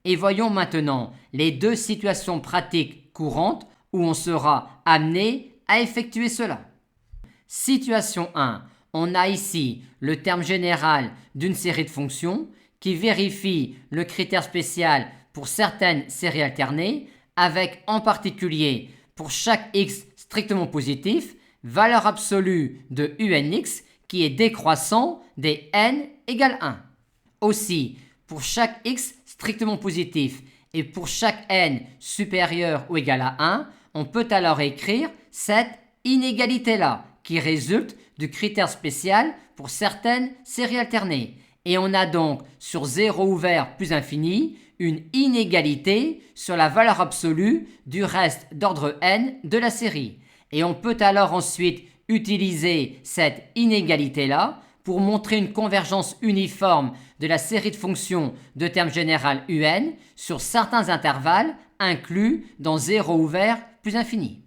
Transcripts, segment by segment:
Et voyons maintenant les deux situations pratiques courantes où on sera amené à effectuer cela. Situation 1. On a ici le terme général d'une série de fonctions qui vérifie le critère spécial pour certaines séries alternées avec en particulier pour chaque x strictement positif, valeur absolue de unx qui est décroissant des n égale 1. Aussi, pour chaque x strictement positif et pour chaque n supérieur ou égal à 1, on peut alors écrire cette inégalité-là qui résulte du critère spécial pour certaines séries alternées. Et on a donc sur 0 ouvert plus infini une inégalité sur la valeur absolue du reste d'ordre n de la série. Et on peut alors ensuite utiliser cette inégalité-là pour montrer une convergence uniforme de la série de fonctions de terme général un sur certains intervalles inclus dans 0 ouvert plus infini.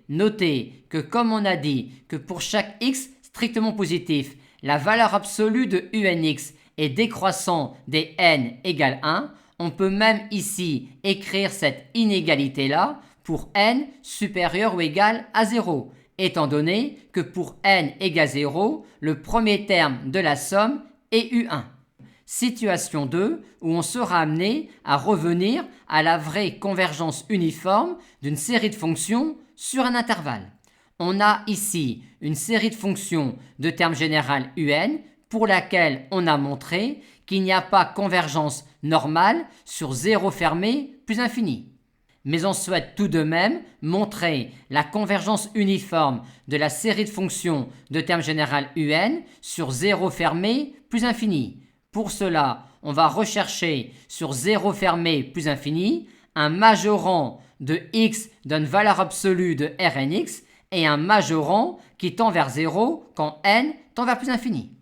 Notez que comme on a dit que pour chaque x strictement positif, la valeur absolue de unx est décroissant des n égale 1, on peut même ici écrire cette inégalité-là pour n supérieur ou égal à 0, étant donné que pour n égale 0, le premier terme de la somme est u1. Situation 2, où on sera amené à revenir à la vraie convergence uniforme d'une série de fonctions sur un intervalle. On a ici une série de fonctions de terme général un pour laquelle on a montré qu'il n'y a pas convergence normale sur 0 fermé plus infini. Mais on souhaite tout de même montrer la convergence uniforme de la série de fonctions de terme général un sur 0 fermé plus infini. Pour cela, on va rechercher sur 0 fermé plus infini un majorant de x d'une valeur absolue de Rnx et un majorant qui tend vers 0 quand n tend vers plus infini.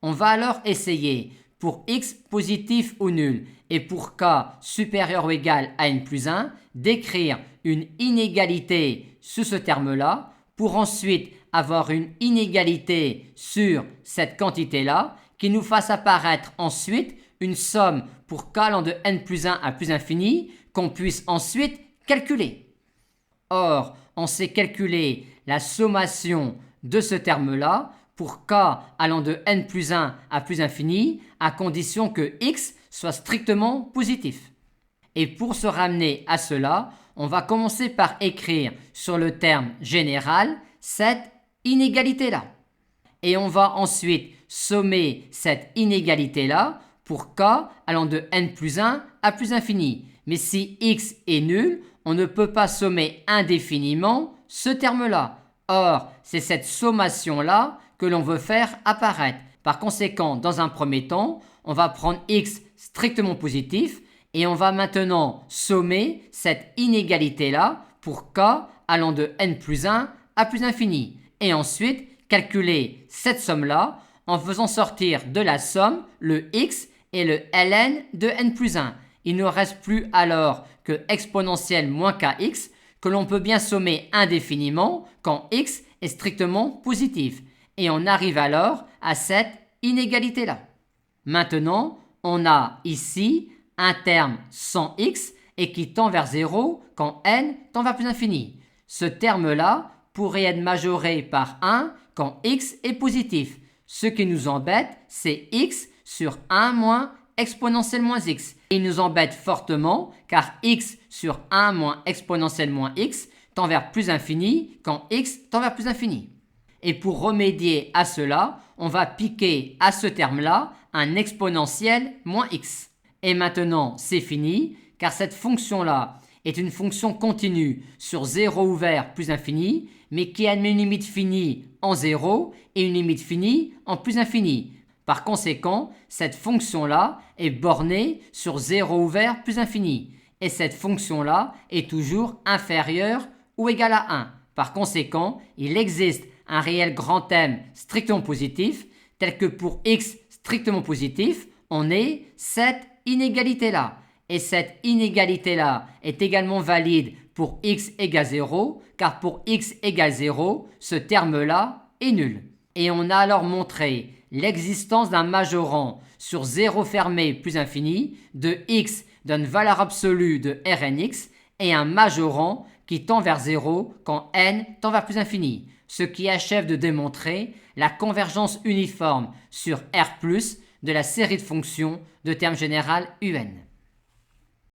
On va alors essayer pour x positif ou nul et pour k supérieur ou égal à n plus 1 d'écrire une inégalité sous ce terme-là pour ensuite avoir une inégalité sur cette quantité-là qui nous fasse apparaître ensuite une somme pour k allant de n plus 1 à plus infini qu'on puisse ensuite calculer. Or, on sait calculer la sommation de ce terme-là pour k allant de n plus 1 à plus infini à condition que x soit strictement positif. Et pour se ramener à cela, on va commencer par écrire sur le terme général cette inégalité-là. Et on va ensuite sommer cette inégalité-là pour k allant de n plus 1 à plus infini. Mais si x est nul, on ne peut pas sommer indéfiniment ce terme-là. Or, c'est cette sommation-là que l'on veut faire apparaître. Par conséquent, dans un premier temps, on va prendre x strictement positif et on va maintenant sommer cette inégalité-là pour k allant de n plus 1 à plus infini. Et ensuite, calculer cette somme-là en faisant sortir de la somme le x et le ln de n plus 1. Il ne reste plus alors que exponentielle moins kx que l'on peut bien sommer indéfiniment quand x est strictement positif. Et on arrive alors à cette inégalité-là. Maintenant, on a ici un terme sans x et qui tend vers 0 quand n tend vers plus infini. Ce terme-là pourrait être majoré par 1 quand x est positif. Ce qui nous embête, c'est x sur 1 moins exponentielle moins x. Et il nous embête fortement car x sur 1 moins exponentielle moins x tend vers plus infini quand x tend vers plus infini. Et pour remédier à cela, on va piquer à ce terme-là un exponentiel moins x. Et maintenant, c'est fini, car cette fonction-là est une fonction continue sur 0 ouvert plus infini, mais qui admet une limite finie en 0 et une limite finie en plus infini. Par conséquent, cette fonction-là est bornée sur 0 ouvert plus infini. Et cette fonction-là est toujours inférieure ou égale à 1. Par conséquent, il existe un réel grand M strictement positif, tel que pour x strictement positif, on ait cette inégalité-là. Et cette inégalité-là est également valide pour x égale 0, car pour x égale 0, ce terme-là est nul. Et on a alors montré l'existence d'un majorant sur 0 fermé plus infini de x donne valeur absolue de Rnx et un majorant qui tend vers 0 quand n tend vers plus infini, ce qui achève de démontrer la convergence uniforme sur R+, de la série de fonctions de terme général un.